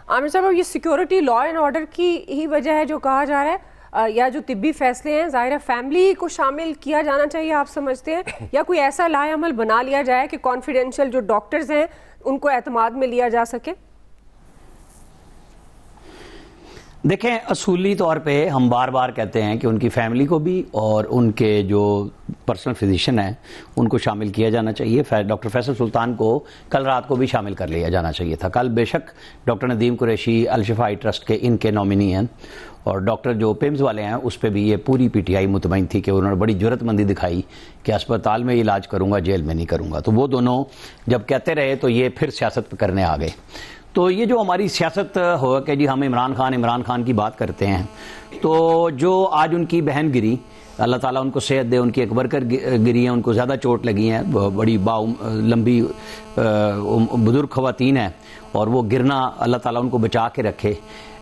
عامر صاحب یہ security law and order کی ہی وجہ ہے جو کہا جا رہا ہے، یا جو طبی فیصلے ہیں ظاہر ہے فیملی کو شامل کیا جانا چاہیے آپ سمجھتے ہیں، یا کوئی ایسا لائحہ عمل بنا لیا جائے کہ کانفیڈینشیل جو ڈاکٹرز ہیں ان کو اعتماد میں لیا جا سکے؟ دیکھیں اصولی طور پہ ہم بار بار کہتے ہیں کہ ان کی فیملی کو بھی اور ان کے جو پرسنل فزیشین ہیں ان کو شامل کیا جانا چاہیے. ڈاکٹر فیصل سلطان کو کل رات کو بھی شامل کر لیا جانا چاہیے تھا. کل بے شک ڈاکٹر ندیم قریشی الشفائی ٹرسٹ کے ان کے نومینی ہیں، اور ڈاکٹر جو پیمز والے ہیں اس پہ بھی یہ پوری پی ٹی آئی مطمئن تھی کہ انہوں نے بڑی جرت مندی دکھائی کہ اسپتال میں علاج کروں گا، جیل میں نہیں کروں گا. تو وہ دونوں جب کہتے رہے تو یہ پھر سیاست کرنے آ گئے. تو یہ جو ہماری سیاست ہو کہ جی ہم عمران خان کی بات کرتے ہیں، تو جو آج ان کی بہن گری، اللہ تعالیٰ ان کو صحت دے، ان کی ایک ورکر گری ہیں، ان کو زیادہ چوٹ لگی ہیں، بڑی لمبی بزرگ خواتین ہیں، اور وہ گرنا اللہ تعالیٰ ان کو بچا کے رکھے.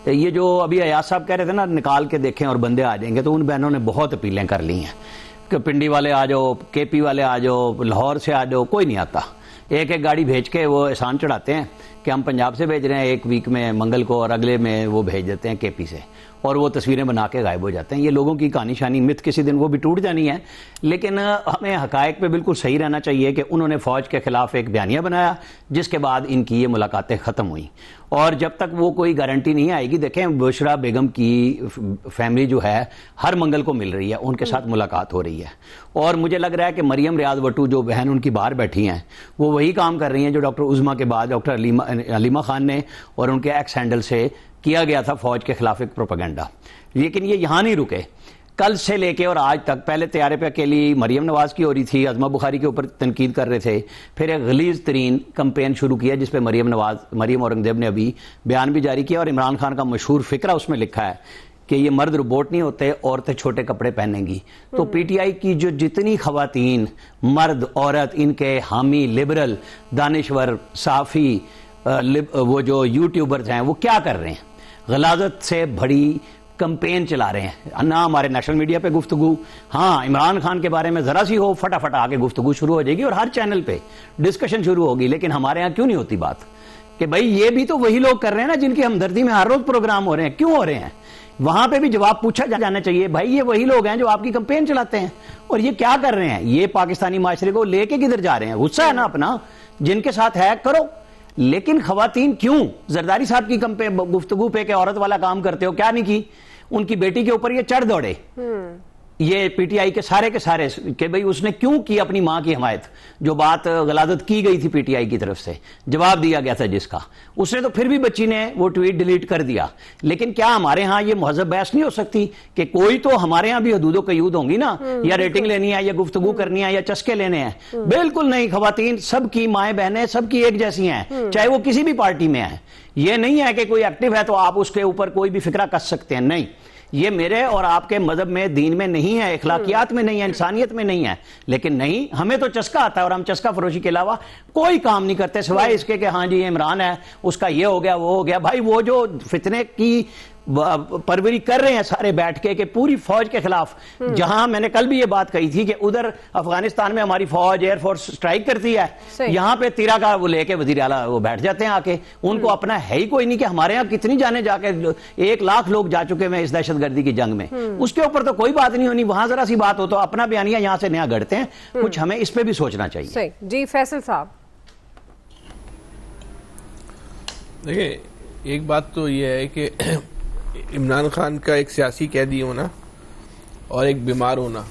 یہ جو ابھی ایاز صاحب کہہ رہے تھے نا نکال کے دیکھیں اور بندے آ جائیں گے، تو ان بہنوں نے بہت اپیلیں کر لی ہیں کہ پنڈی والے آ جاؤ، کے پی والے آ جاؤ، لاہور سے آ جاؤ، کوئی نہیں آتا. ایک ایک گاڑی بھیج کے وہ احسان چڑھاتے ہیں کہ ہم پنجاب سے بھیج رہے ہیں ایک ویک میں منگل کو، اور اگلے میں وہ بھیج دیتے ہیں کے پی سے، اور وہ تصویریں بنا کے غائب ہو جاتے ہیں. یہ لوگوں کی کہانی شانی مت کسی دن وہ بھی ٹوٹ جانی ہے، لیکن ہمیں حقائق پہ بالکل صحیح رہنا چاہیے کہ انہوں نے فوج کے خلاف ایک بیانیہ بنایا جس کے بعد ان کی یہ ملاقاتیں ختم ہوئیں. اور جب تک وہ کوئی گارنٹی نہیں آئے گی، دیکھیں بشرا بیگم کی فیملی جو ہے ہر منگل کو مل رہی ہے، ان کے ساتھ ملاقات ہو رہی ہے. اور مجھے لگ رہا ہے کہ مریم ریاض وٹو جو بہن ان کی باہر بیٹھی ہیں وہ وہی کام کر رہی ہیں جو ڈاکٹر عظمیٰ کے بعد ڈاکٹر علیمہ خان نے اور ان کے ایکس ہینڈل سے کیا گیا تھا فوج کے خلاف ایک پروپیگنڈا. لیکن یہ یہاں نہیں رکے، کل سے لے کے اور آج تک پہلے طیارے پہ اکیلی مریم نواز کی ہو رہی تھی، عظمہ بخاری کے اوپر تنقید کر رہے تھے، پھر ایک غلیظ ترین کمپین شروع کیا جس پہ مریم اورنگزیب نے ابھی بیان بھی جاری کیا، اور عمران خان کا مشہور فقرہ اس میں لکھا ہے کہ یہ مرد روبوٹ نہیں ہوتے، عورتیں چھوٹے کپڑے پہنیں گی. تو پی ٹی آئی کی جو جتنی خواتین، مرد، عورت، ان کے حامی، لبرل، دانشور، صحافی، وہ جو یوٹیوبرز ہیں وہ کیا کر رہے ہیں؟ غلاظت سے بڑی کمپین چلا رہے ہیں. نہ ہمارے نیشنل میڈیا پہ گفتگو، ہاں عمران خان کے بارے میں ذرا سی ہو فٹافٹ آ کے گفتگو شروع ہو جائے گی اور ہر چینل پہ ڈسکشن شروع ہوگی. لیکن ہمارے ہاں کیوں نہیں ہوتی بات کہ بھائی یہ بھی تو وہی لوگ کر رہے ہیں نا جن کی ہمدردی میں ہر روز پروگرام ہو رہے ہیں، کیوں ہو رہے ہیں؟ وہاں پہ بھی جواب پوچھا جانا چاہیے. بھائی یہ وہی لوگ ہیں جو آپ کی کمپین چلاتے ہیں، اور یہ کیا کر رہے ہیں؟ یہ پاکستانی معاشرے کو لے کے کدھر جا رہے ہیں؟ غصہ ہے نا اپنا، جن کے ساتھ ہے کرو. لیکن خواتین کیوں؟ زرداری صاحب کی گفتگو پہ کہ عورت والا کام کرتے ہو، کیا نہیں کی؟ ان کی بیٹی کے اوپر یہ چڑھ دوڑے یہ پی ٹی آئی کے سارے کہ بھئی اس نے کیوں کی اپنی ماں کی حمایت، جو بات غلاظت کی گئی تھی پی ٹی آئی کی طرف سے، جواب دیا گیا تھا جس کا، اس نے تو پھر بھی بچی نے وہ ٹویٹ ڈیلیٹ کر دیا. لیکن کیا ہمارے ہاں یہ مہذب بحث نہیں ہو سکتی کہ کوئی تو ہمارے ہاں بھی حدود و قیود ہوں گی نا؟ یا ریٹنگ لینی ہے، یا گفتگو کرنی ہے، یا چسکے لینے ہیں؟ بالکل نہیں. خواتین سب کی مائیں بہنیں سب کی ایک جیسی ہیں، چاہے وہ کسی بھی پارٹی میں ہیں. یہ نہیں ہے کہ کوئی ایکٹیو ہے تو آپ اس کے اوپر کوئی بھی فکرہ کس سکتے ہیں، نہیں. یہ میرے اور آپ کے مذہب میں، دین میں نہیں ہے، اخلاقیات میں نہیں ہے، انسانیت میں نہیں ہے. لیکن نہیں، ہمیں تو چسکا آتا ہے اور ہم چسکا فروشی کے علاوہ کوئی کام نہیں کرتے سوائے اس کے کہ ہاں جی یہ عمران ہے، اس کا یہ ہو گیا وہ ہو گیا. بھائی وہ جو فتنے کی پروری کر رہے ہیں سارے بیٹھ کے کہ پوری فوج کے خلاف، جہاں میں نے کل بھی یہ بات کہی تھی کہ ادھر افغانستان میں ہماری فوج ایئر فورس سٹرائک کرتی ہے، یہاں پہ تیرا کا وہ لے کے وزیر اعلیٰ وہ بیٹھ جاتے ہیں آ کے. ان کو اپنا ہے ہی کوئی نہیں کہ ہمارے ہاں کتنی جانے جا کے 1,00,000 لوگ جا چکے ہیں اس دہشت گردی کی جنگ میں، اس کے اوپر تو کوئی بات نہیں ہونی. وہاں ذرا سی بات ہو تو اپنا بیانیہ یہاں سے نیا گڑتے ہیں. کچھ ہمیں اس پہ بھی سوچنا چاہیے. جی فیصل صاحب دیکھیں، ایک بات تو یہ ہے کہ عمران خان کا ایک سیاسی قیدی ہونا اور ایک بیمار ہونا،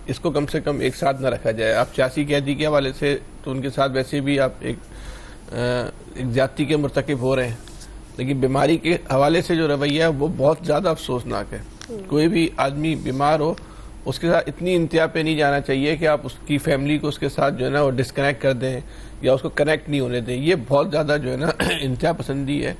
اس کو کم سے کم ایک ساتھ نہ رکھا جائے. آپ سیاسی قیدی کے حوالے سے تو ان کے ساتھ ویسے بھی آپ ایک زیادتی کے مرتکب ہو رہے ہیں، لیکن بیماری کے حوالے سے جو رویہ ہے وہ بہت زیادہ افسوسناک ہے. کوئی بھی آدمی بیمار ہو اس کے ساتھ اتنی انتہا پہ نہیں جانا چاہیے کہ آپ اس کی فیملی کو اس کے ساتھ جو ہے نا وہ ڈسکنیکٹ کر دیں یا اس کو کنیکٹ نہیں ہونے دیں. یہ بہت زیادہ جو ہے نا انتہا پسندی ہے،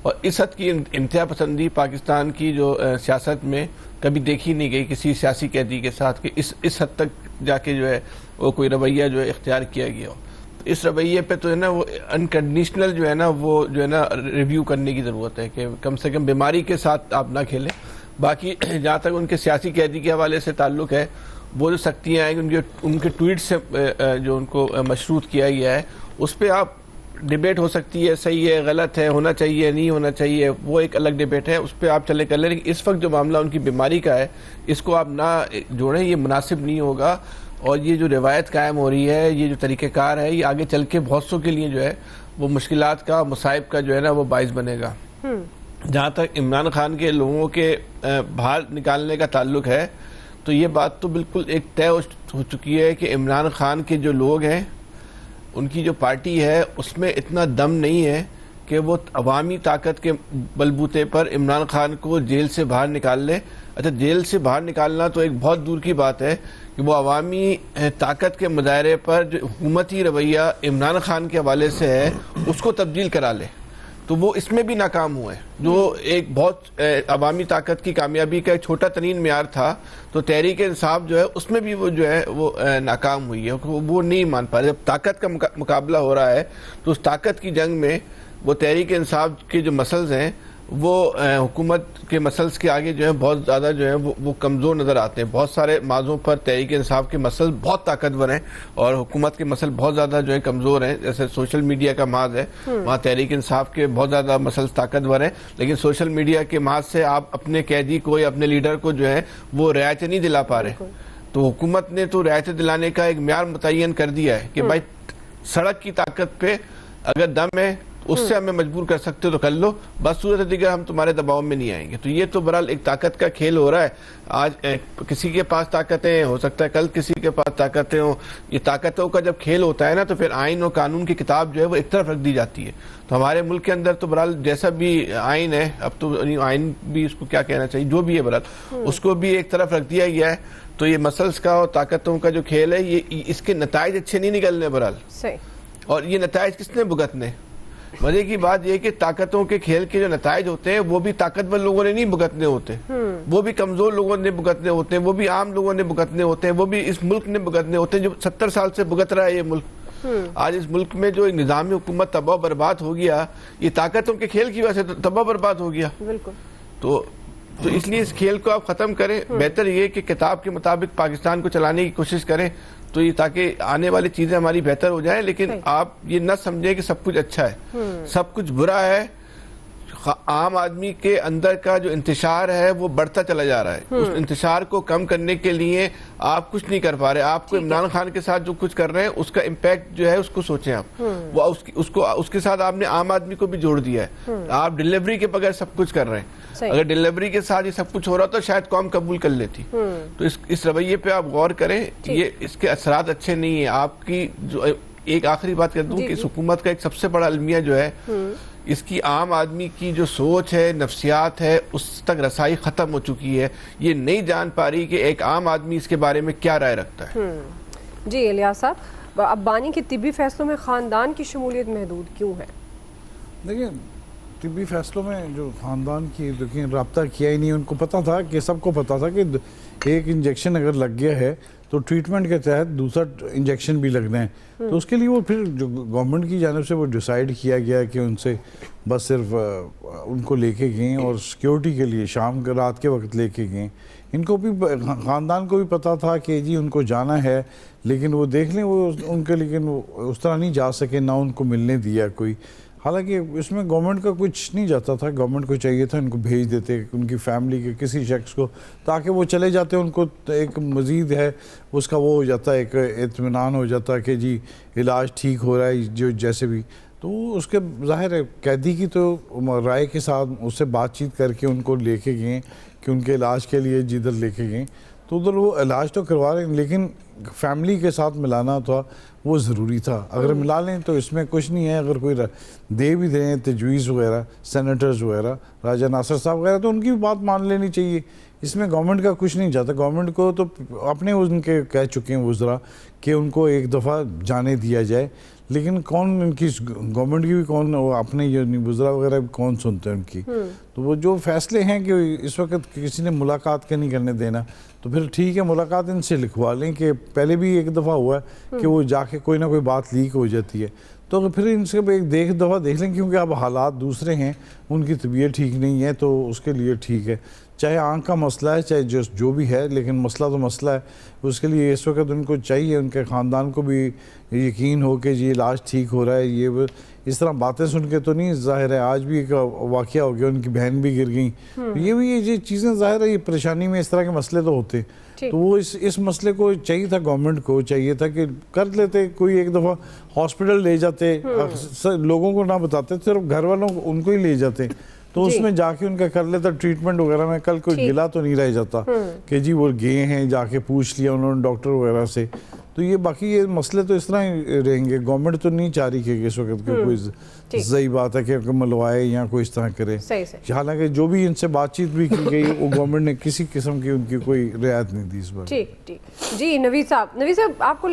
اور اس حد کی انتہا پسندی پاکستان کی جو سیاست میں کبھی دیکھی نہیں گئی کسی سیاسی قیدی کے ساتھ کہ اس حد تک جا کے جو ہے وہ کوئی رویہ جو ہے اختیار کیا گیا ہو. اس رویے پہ تو ہے نا وہ انکنڈیشنل جو ہے نا وہ جو ہے نا ریویو کرنے کی ضرورت ہے کہ کم سے کم بیماری کے ساتھ آپ نہ کھیلیں. باقی جہاں تک ان کے سیاسی قیدی کے حوالے سے تعلق ہے، وہ جو سختیاں ہیں ان کے ٹویٹ سے جو ان کو مشروط کیا گیا ہے، اس پہ آپ ڈبیٹ ہو سکتی ہے صحیح ہے غلط ہے ہونا چاہیے نہیں ہونا چاہیے وہ ایک الگ ڈبیٹ ہے اس پہ آپ چلے کر لیں لیکن اس وقت جو معاملہ ان کی بیماری کا ہے اس کو آپ نہ جوڑیں یہ مناسب نہیں ہوگا اور یہ جو روایت قائم ہو رہی ہے یہ جو طریقہ کار ہے یہ آگے چل کے بہت سو کے لیے جو ہے وہ مشکلات کا مصائب کا جو ہے نا وہ باعث بنے گا. جہاں تک عمران خان کے لوگوں کے باہر نکالنے کا تعلق ہے تو یہ بات تو بالکل ایک طے ہو چکی ہے کہ عمران خان کے جو لوگ ہیں ان کی جو پارٹی ہے اس میں اتنا دم نہیں ہے کہ وہ عوامی طاقت کے بلبوتے پر عمران خان کو جیل سے باہر نکال لے. اچھا جیل سے باہر نکالنا تو ایک بہت دور کی بات ہے کہ وہ عوامی طاقت کے مظاہرے پر جو حکومتی رویہ عمران خان کے حوالے سے ہے اس کو تبدیل کرا لے تو وہ اس میں بھی ناکام ہوئے جو ایک بہت عوامی طاقت کی کامیابی کا ایک چھوٹا ترین معیار تھا تو تحریک انصاف جو ہے اس میں بھی وہ جو ہے وہ ناکام ہوئی ہے وہ نہیں مان پا رہے. جب طاقت کا مقابلہ ہو رہا ہے تو اس طاقت کی جنگ میں وہ تحریک انصاف کے جو مسلز ہیں وہ حکومت کے مسلز کے آگے جو ہے بہت زیادہ جو ہے وہ کمزور نظر آتے ہیں. بہت سارے موضوع پر تحریک انصاف کے مسل بہت طاقتور ہیں اور حکومت کے مسل بہت زیادہ جو ہے کمزور ہیں. جیسے سوشل میڈیا کا محاذ ہے وہاں تحریک انصاف کے بہت زیادہ مسل طاقتور ہیں لیکن سوشل میڈیا کے محاذ سے آپ اپنے قیدی کو یا اپنے لیڈر کو جو ہے وہ رعایت نہیں دلا پا رہے. تو حکومت نے تو رعایت دلانے کا ایک معیار متعین کر دیا ہے کہ بھائی سڑک کی طاقت پہ اگر دم ہے اس سے ہمیں مجبور کر سکتے ہو تو کر لو بس صورت دیگر ہم تمہارے دباؤ میں نہیں آئیں گے. تو یہ تو برحال ایک طاقت کا کھیل ہو رہا ہے. آج کسی کے پاس طاقتیں ہو سکتا ہے کل کسی کے پاس طاقتیں ہوں. یہ طاقتوں کا جب کھیل ہوتا ہے نا تو پھر آئین اور قانون کی کتاب جو ہے وہ ایک طرف رکھ دی جاتی ہے. تو ہمارے ملک کے اندر تو برحال جیسا بھی آئین ہے اب تو آئین بھی اس کو کیا کہنا چاہیے جو بھی ہے برحال اس کو بھی ایک طرف رکھ دیا گیا ہے. تو یہ مسلس کا اور طاقتوں کا جو کھیل ہے یہ اس کے نتائج اچھے نہیں نکلنے برحال اور یہ نتائج کس نے بھگتنے. مزے کی بات یہ کہ طاقتوں کے کھیل کے جو نتائج ہوتے ہیں وہ بھی طاقتور لوگوں نے نہیں بھگتنے ہوتے وہ بھی کمزور لوگوں نے بھگتنے ہوتے ہیں وہ بھی عام لوگوں نے بھگتنے ہوتے ہیں وہ بھی اس ملک نے بھگتنے ہوتے ہیں جو 70 سال سے بھگت رہا ہے یہ ملک. آج اس ملک میں جو نظام حکومت تباہ برباد ہو گیا یہ طاقتوں کے کھیل کی وجہ سے تباہ برباد ہو گیا. تو اس لیے اس کھیل کو آپ ختم کریں. بہتر یہ کہ کتاب کے مطابق پاکستان کو چلانے کی کوشش کریں تو یہ تاکہ آنے والی چیزیں ہماری بہتر ہو جائیں. لیکن آپ یہ نہ سمجھیں کہ سب کچھ اچھا ہے سب کچھ برا ہے. عام آدمی کے اندر کا جو انتشار ہے وہ بڑھتا چلا جا رہا ہے. اس انتشار کو کم کرنے کے لیے آپ کچھ نہیں کر پا رہے. آپ کو عمران خان کے ساتھ جو کچھ کر رہے ہیں اس کا امپیکٹ جو ہے اس کو سوچیں آپ. وہ اس کے ساتھ آپ نے عام آدمی کو بھی جوڑ دیا ہے. آپ ڈیلیوری کے بغیر سب کچھ کر رہے ہیں. اگر ڈیلیوری کے ساتھ یہ سب کچھ ہو رہا تو شاید قوم قبول کر لیتی. تو اس رویے پہ آپ غور کریں. یہ اس کے اثرات اچھے نہیں ہیں. آپ کی جو ایک آخری بات کر دوں کہ اس حکومت کا ایک سب سے بڑا المیہ جو ہے اس کی عام آدمی کی جو سوچ ہے نفسیات ہے اس تک رسائی ختم ہو چکی ہے. یہ نہیں جان پا رہی کہ ایک عام آدمی اس کے بارے میں کیا رائے رکھتا ہے. جی الیاس صاحب اب بانی کے طبی فیصلوں میں خاندان کی شمولیت محدود کیوں ہے؟ دیکھیں طبی فیصلوں میں جو خاندان کی دیکھیں رابطہ کیا ہی نہیں. ان کو پتہ تھا کہ سب کو پتہ تھا کہ ایک انجیکشن اگر لگ گیا ہے تو ٹریٹمنٹ کے تحت دوسرا انجیکشن بھی لگنا ہے. تو اس کے لیے وہ پھر جو گورنمنٹ کی جانب سے وہ ڈیسائیڈ کیا گیا کہ ان سے بس صرف ان کو لے کے گئیں اور سیکیورٹی کے لیے شام کے رات کے وقت لے کے گئیں. ان کو بھی خاندان کو بھی پتہ تھا کہ جی ان کو جانا ہے لیکن وہ دیکھ لیں وہ ان کے لیکن وہ اس طرح نہیں جا سکے نہ ان کو ملنے دیا کوئی. حالانکہ اس میں گورنمنٹ کا کچھ نہیں جاتا تھا. گورنمنٹ کو چاہیے تھا ان کو بھیج دیتے ان کی فیملی کے کسی شخص کو تاکہ وہ چلے جاتے ان کو ایک مزید ہے اس کا وہ ہو جاتا ہے ایک اطمینان ہو جاتا کہ جی علاج ٹھیک ہو رہا ہے جو جیسے بھی. تو اس کے ظاہر ہے قیدی کی تو رائے کے ساتھ اس سے بات چیت کر کے ان کو لے کے گئے کہ ان کے علاج کے لیے جدھر لے کے گئے تو ادھر وہ علاج تو کروا رہے ہیں لیکن فیملی کے ساتھ ملانا تھا وہ ضروری تھا. اگر ملا لیں تو اس میں کچھ نہیں ہے. اگر کوئی دے بھی دیں تجویز وغیرہ سینیٹرز وغیرہ راجہ ناصر صاحب وغیرہ تو ان کی بھی بات مان لینی چاہیے. اس میں گورنمنٹ کا کچھ نہیں جاتا. گورنمنٹ کو تو اپنے ان کے کہہ چکے ہیں وزراء کہ ان کو ایک دفعہ جانے دیا جائے لیکن کون ان کی گورنمنٹ کی بھی کون اپنے وزراء وغیرہ بھی کون سنتے ہیں ان کی. تو وہ جو فیصلے ہیں کہ اس وقت کسی نے ملاقات کا نہیں کرنے دینا تو پھر ٹھیک ہے ملاقات ان سے لکھوا لیں کہ پہلے بھی ایک دفعہ ہوا ہے کہ وہ جا کے کوئی نہ کوئی بات لیک ہو جاتی ہے. تو پھر ان سے ایک دفعہ دیکھ لیں کیونکہ اب حالات دوسرے ہیں ان کی طبیعت ٹھیک نہیں ہے تو اس کے لیے ٹھیک ہے. چاہے آنکھ کا مسئلہ ہے چاہے جو بھی ہے، لیکن مسئلہ تو مسئلہ ہے. اس کے لیے اس وقت ان کو چاہیے، ان کے خاندان کو بھی یقین ہو کہ جی علاج ٹھیک ہو رہا ہے. یہ اس طرح باتیں سن کے تو نہیں، ظاہر ہے آج بھی ایک واقعہ ہو گیا، ان کی بہن بھی گر گئیں. یہ چیزیں ظاہر ہے، یہ پریشانی میں اس طرح کے مسئلے تو ہوتے. تو وہ اس مسئلے کو چاہیے تھا، گورنمنٹ کو چاہیے تھا کہ کر لیتے، کوئی ایک دفعہ ہاسپٹل لے جاتے، لوگوں کو نہ بتاتے، صرف گھر والوں کو ان کو ہی لے جاتے، تو اس میں جا کے ان کا کر لیتا ٹریٹمنٹ وغیرہ میں. کل کوئی گلا تو نہیں رہ جاتا کہ جی وہ گئے ہیں، جا کے پوچھ لیا انہوں نے ڈاکٹر وغیرہ سے. تو یہ باقی یہ مسئلے تو اس طرح ہی رہیں گے. گورنمنٹ تو نہیں چاہ رہی کہ اس وقت کوئی صحیح بات ہے کہ ملوائے یا کوئی اس طرح کرے. حالانکہ جو بھی ان سے بات چیت بھی کی گئی، وہ گورنمنٹ نے کسی قسم کی ان کی کوئی رعایت نہیں دی اس بار. ٹھیک. جی نوید صاحب آپ کو